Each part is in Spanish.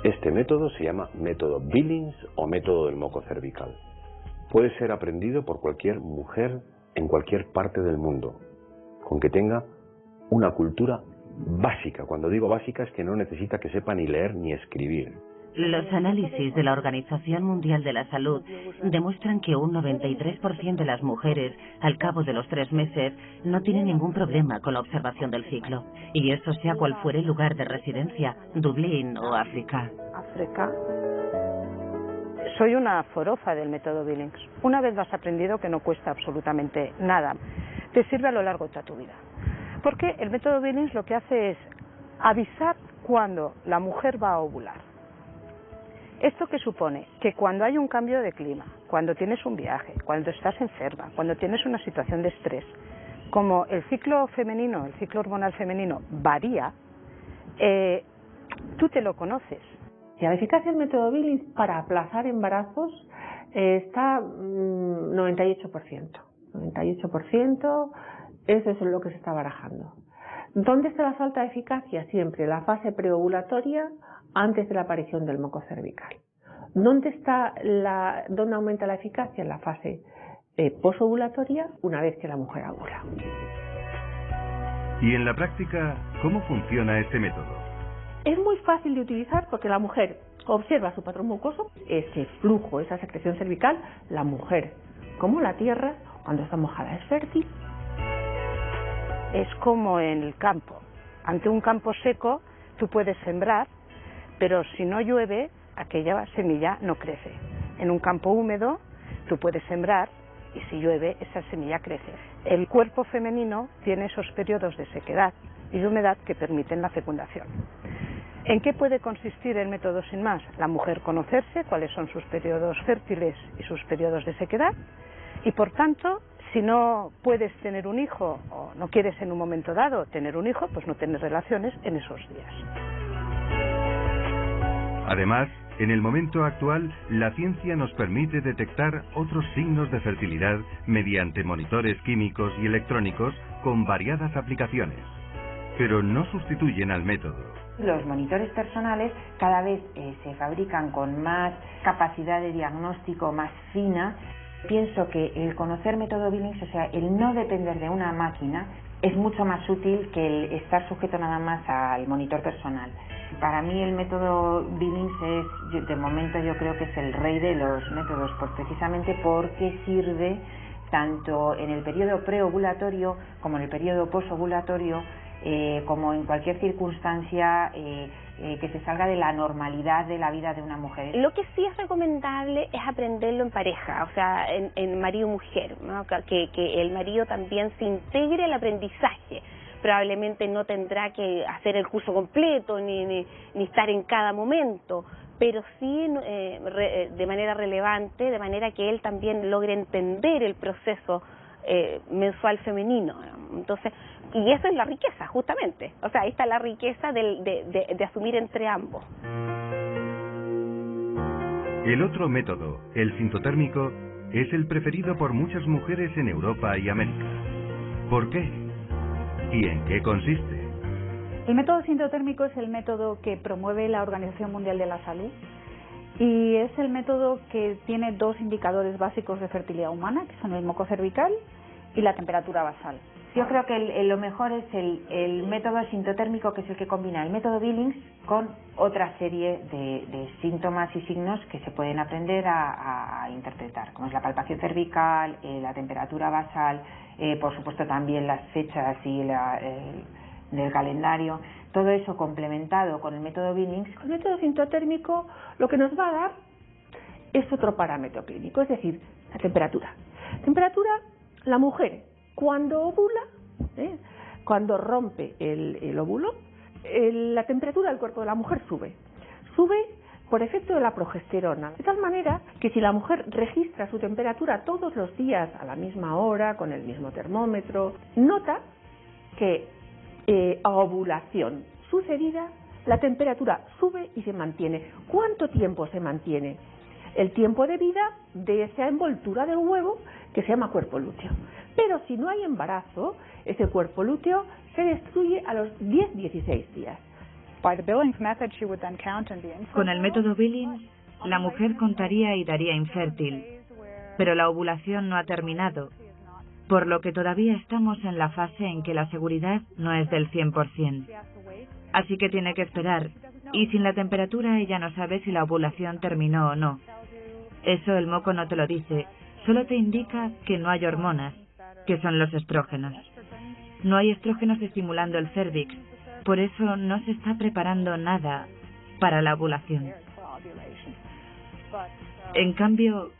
Este método se llama método Billings o método del moco cervical. Puede ser aprendido por cualquier mujer en cualquier parte del mundo, con que tenga una cultura básica. Cuando digo básica es que no necesita que sepa ni leer ni escribir. Los análisis de la Organización Mundial de la Salud demuestran que un 93% de las mujeres, al cabo de los 3 meses, no tienen ningún problema con la observación del ciclo. Y eso sea cual fuere el lugar de residencia, Dublín o África. Soy una forofa del método Billings. Una vez lo has aprendido, que no cuesta absolutamente nada, te sirve a lo largo de toda tu vida. Porque el método Billings lo que hace es avisar cuando la mujer va a ovular. ¿Esto qué supone? Que cuando hay un cambio de clima, cuando tienes un viaje, cuando estás enferma, cuando tienes una situación de estrés, como el ciclo femenino, el ciclo hormonal femenino varía, tú te lo conoces. Y la eficacia del método Billings para aplazar embarazos está 98%. 98%, eso es lo que se está barajando. ¿Dónde está la falta de eficacia? Siempre en la fase preovulatoria, antes de la aparición del moco cervical. ¿Dónde aumenta la eficacia? En la fase posovulatoria, una vez que la mujer ovula. Y en la práctica, ¿cómo funciona este método? Es muy fácil de utilizar porque la mujer observa su patrón mucoso, ese flujo, esa secreción cervical. La mujer, como la tierra, cuando está mojada es fértil. Es como en el campo. Ante un campo seco, tú puedes sembrar, pero si no llueve, aquella semilla no crece. En un campo húmedo, tú puedes sembrar y si llueve, esa semilla crece. El cuerpo femenino tiene esos periodos de sequedad y de humedad que permiten la fecundación. ¿En qué puede consistir el método sin más? La mujer conocerse cuáles son sus periodos fértiles y sus periodos de sequedad y, por tanto, si no puedes tener un hijo o no quieres en un momento dado tener un hijo, pues no tener relaciones en esos días. Además, en el momento actual, la ciencia nos permite detectar otros signos de fertilidad mediante monitores químicos y electrónicos con variadas aplicaciones. Pero no sustituyen al método. Los monitores personales cada vez se fabrican con más capacidad de diagnóstico, más fina. Pienso que el conocer método Billings, o sea, el no depender de una máquina, es mucho más útil que el estar sujeto nada más al monitor personal. Para mí el método Billings de momento yo creo que es el rey de los métodos, precisamente porque sirve tanto en el periodo preovulatorio como en el periodo posovulatorio, como en cualquier circunstancia que se salga de la normalidad de la vida de una mujer. Lo que sí es recomendable es aprenderlo en pareja, o sea, en marido-mujer, ¿no? Que el marido también se integre al aprendizaje. Probablemente no tendrá que hacer el curso completo ni estar en cada momento, pero sí de manera relevante, de manera que él también logre entender el proceso mensual femenino. Entonces, y eso es la riqueza, justamente. O sea, ahí está la riqueza de asumir entre ambos. El otro método, el sintotérmico, es el preferido por muchas mujeres en Europa y América. ¿Por qué? ¿Y en qué consiste? El método sintotérmico es el método que promueve la Organización Mundial de la Salud y es el método que tiene 2 indicadores básicos de fertilidad humana, que son el moco cervical y la temperatura basal. Yo creo que lo mejor es el método sintotérmico, que es el que combina el método Billings con otra serie de síntomas y signos que se pueden aprender a interpretar, como es la palpación cervical, la temperatura basal, por supuesto también las fechas y del calendario. Todo eso complementado con el método Billings. Con el método sintotérmico lo que nos va a dar es otro parámetro clínico, es decir, la temperatura. Temperatura, la mujer cuando ovula, cuando rompe el óvulo, la temperatura del cuerpo de la mujer sube por efecto de la progesterona, de tal manera que si la mujer registra su temperatura todos los días a la misma hora, con el mismo termómetro, nota que a ovulación sucedida la temperatura sube y se mantiene. ¿Cuánto tiempo se mantiene? El tiempo de vida de esa envoltura del huevo que se llama cuerpo lúteo. Pero si no hay embarazo, ese cuerpo lúteo se destruye a los 10-16 días. Con el método Billings, la mujer contaría y daría infértil, pero la ovulación no ha terminado, por lo que todavía estamos en la fase en que la seguridad no es del 100%. Así que tiene que esperar, y sin la temperatura ella no sabe si la ovulación terminó o no. Eso el moco no te lo dice, solo te indica que no hay hormonas, que son los estrógenos. No hay estrógenos estimulando el cérvix, por eso no se está preparando nada para la ovulación. En cambio,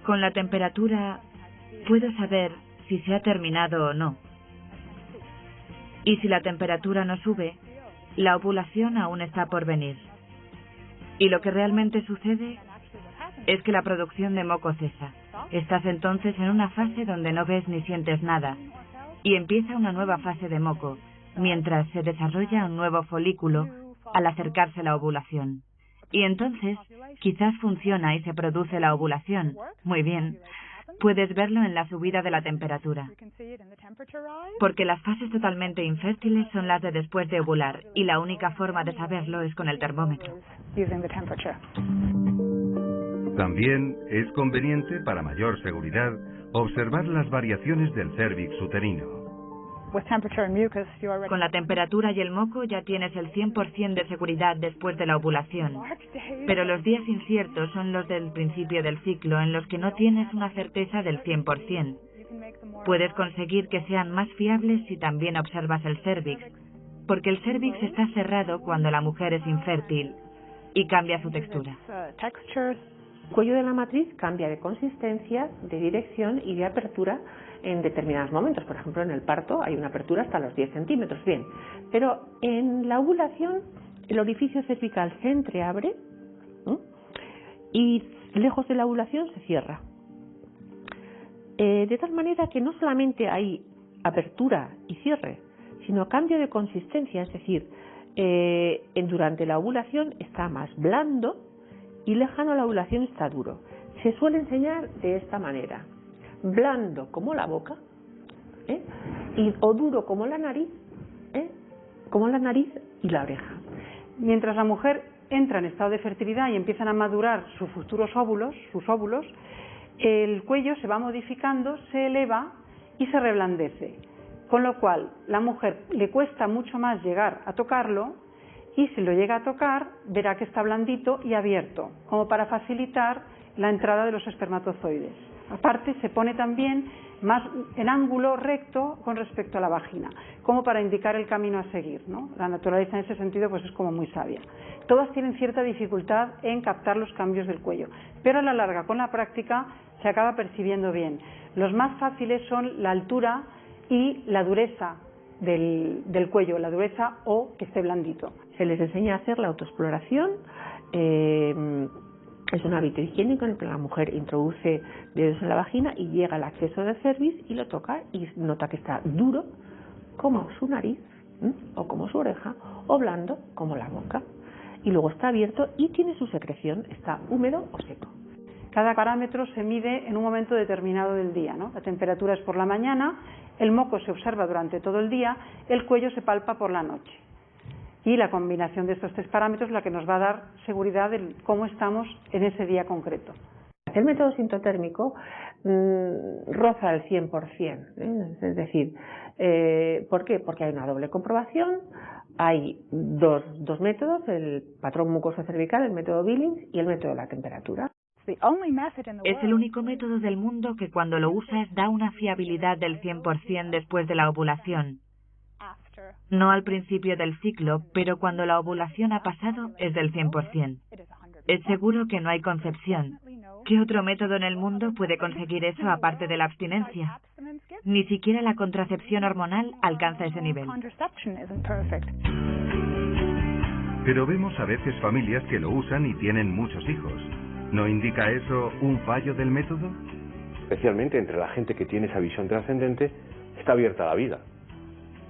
con la temperatura puedo saber si se ha terminado o no. Y si la temperatura no sube, la ovulación aún está por venir. Y lo que realmente sucede es que la producción de moco cesa. Estás entonces en una fase donde no ves ni sientes nada. Y empieza una nueva fase de moco, mientras se desarrolla un nuevo folículo al acercarse la ovulación. Y entonces, quizás funciona y se produce la ovulación. Muy bien. Puedes verlo en la subida de la temperatura. Porque las fases totalmente infértiles son las de después de ovular, y la única forma de saberlo es con el termómetro. También es conveniente, para mayor seguridad, observar las variaciones del cérvix uterino. Con la temperatura y el moco ya tienes el 100% de seguridad después de la ovulación. Pero los días inciertos son los del principio del ciclo, en los que no tienes una certeza del 100%. Puedes conseguir que sean más fiables si también observas el cérvix, porque el cérvix está cerrado cuando la mujer es infértil y cambia su textura. El cuello de la matriz cambia de consistencia, de dirección y de apertura en determinados momentos. Por ejemplo, en el parto hay una apertura hasta los 10 centímetros, bien. Pero en la ovulación el orificio cervical se entreabre y lejos de la ovulación se cierra. De tal manera que no solamente hay apertura y cierre, sino cambio de consistencia, es decir, durante la ovulación está más blando y lejano a la ovulación está duro. Se suele enseñar de esta manera: blando como la boca, o duro como la nariz y la oreja. Mientras la mujer entra en estado de fertilidad y empiezan a madurar sus futuros óvulos, el cuello se va modificando, se eleva y se reblandece, con lo cual la mujer le cuesta mucho más llegar a tocarlo, y si lo llega a tocar verá que está blandito y abierto, como para facilitar la entrada de los espermatozoides. Aparte, se pone también más en ángulo recto con respecto a la vagina, como para indicar el camino a seguir, ¿no? La naturaleza en ese sentido pues es como muy sabia. Todas tienen cierta dificultad en captar los cambios del cuello, pero a la larga, con la práctica, se acaba percibiendo bien. Los más fáciles son la altura y la dureza del cuello, la dureza o que esté blandito. Se les enseña a hacer la autoexploración. Es un hábito higiénico en el que la mujer introduce dedos en la vagina y llega al acceso del cervix y lo toca y nota que está duro como su nariz o como su oreja, o blando como la boca. Y luego está abierto y tiene su secreción, está húmedo o seco. Cada parámetro se mide en un momento determinado del día, ¿no? La temperatura es por la mañana, el moco se observa durante todo el día, el cuello se palpa por la noche. Y la combinación de estos tres parámetros es la que nos va a dar seguridad de cómo estamos en ese día concreto. El método sintotérmico roza el 100%, es decir, ¿por qué? Porque hay una doble comprobación, hay dos métodos, el patrón mucoso cervical, el método Billings y el método de la temperatura. Es el único método del mundo que cuando lo usas da una fiabilidad del 100% después de la ovulación. No al principio del ciclo, pero cuando la ovulación ha pasado es del 100%. Es seguro que no hay concepción. ¿Qué otro método en el mundo puede conseguir eso aparte de la abstinencia? Ni siquiera la contracepción hormonal alcanza ese nivel. Pero vemos a veces familias que lo usan y tienen muchos hijos. ¿No indica eso un fallo del método? Especialmente entre la gente que tiene esa visión trascendente, está abierta a la vida.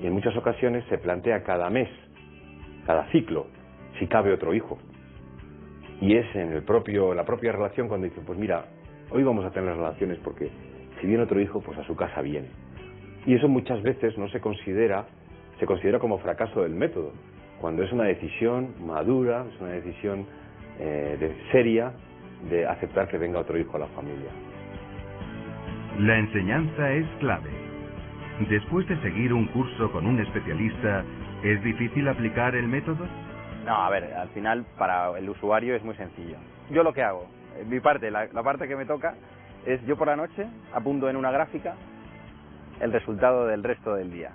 Y en muchas ocasiones se plantea cada mes, cada ciclo, si cabe otro hijo. Y es en la propia relación cuando dicen, pues mira, hoy vamos a tener relaciones porque si viene otro hijo, pues a su casa viene. Y eso muchas veces no se considera como fracaso del método, cuando es una decisión madura, es una decisión seria de aceptar que venga otro hijo a la familia. La enseñanza es clave. Después de seguir un curso con un especialista, ¿es difícil aplicar el método? No, a ver, al final para el usuario es muy sencillo. Yo lo que hago, mi parte, la parte que me toca, es yo por la noche apunto en una gráfica el resultado del resto del día.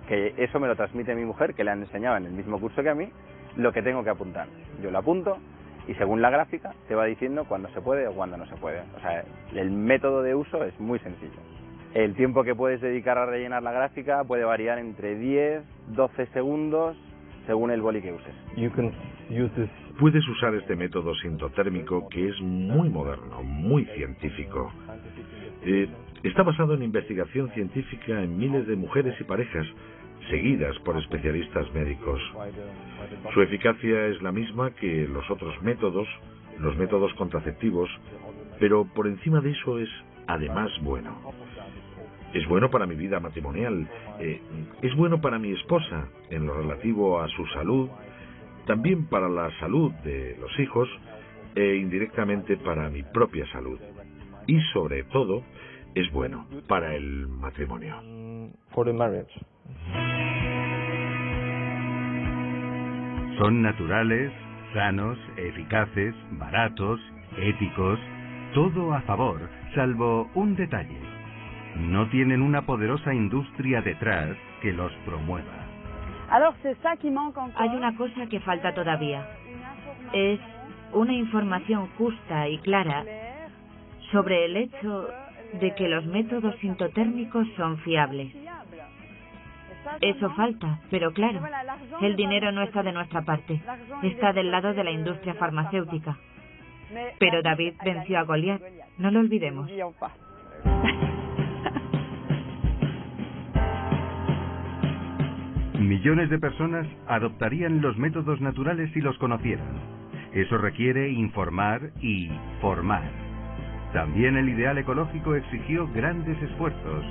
Que eso me lo transmite mi mujer, que le han enseñado en el mismo curso que a mí, lo que tengo que apuntar. Yo lo apunto y según la gráfica te va diciendo cuándo se puede o cuándo no se puede. O sea, el método de uso es muy sencillo. El tiempo que puedes dedicar a rellenar la gráfica puede variar entre 10, 12 segundos, según el boli que uses. Puedes usar este método sintotérmico que es muy moderno, muy científico. Está basado en investigación científica en miles de mujeres y parejas, seguidas por especialistas médicos. Su eficacia es la misma que los otros métodos, los métodos contraceptivos, pero por encima de eso es además bueno. Es bueno para mi vida matrimonial, es bueno para mi esposa en lo relativo a su salud, también para la salud de los hijos e indirectamente para mi propia salud. Y sobre todo, es bueno para el matrimonio. Son naturales, sanos, eficaces, baratos, éticos, todo a favor, salvo un detalle. No tienen una poderosa industria detrás que los promueva. Hay una cosa que falta todavía. Es una información justa y clara sobre el hecho de que los métodos sintotérmicos son fiables. Eso falta, pero claro, el dinero no está de nuestra parte, está del lado de la industria farmacéutica. Pero David venció a Goliat, no lo olvidemos. Millones de personas adoptarían los métodos naturales si los conocieran. Eso requiere informar y formar. También el ideal ecológico exigió grandes esfuerzos,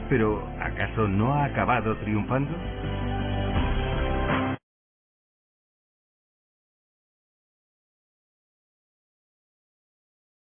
pero ¿acaso no ha acabado triunfando?